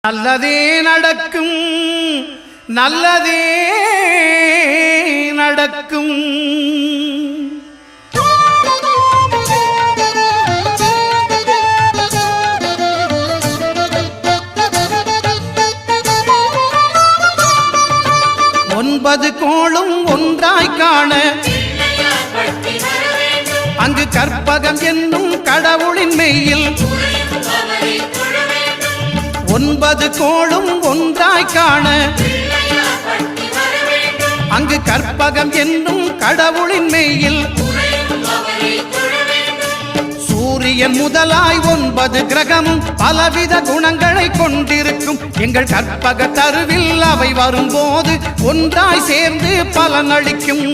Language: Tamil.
நல்லதே நடக்கும், நல்லதே நடக்கும். ஒன்பது கோளும் ஒன்றாய் காண அங்கு கற்பகம் என்னும் கடவுளின் மெய்யில் ஒன்பது கோளும் ஒன்றாய் காண அங்கு கற்பகம் என்னும் கடவுளின் மெய்யில் சூரியன் முதலாய் 9 கிரகமும் பலவித குணங்களை கொண்டிருக்கும். எங்கள் கற்பக தருவில் அவை வரும்போது ஒன்றாய் சேர்ந்து பலனளிக்கும்.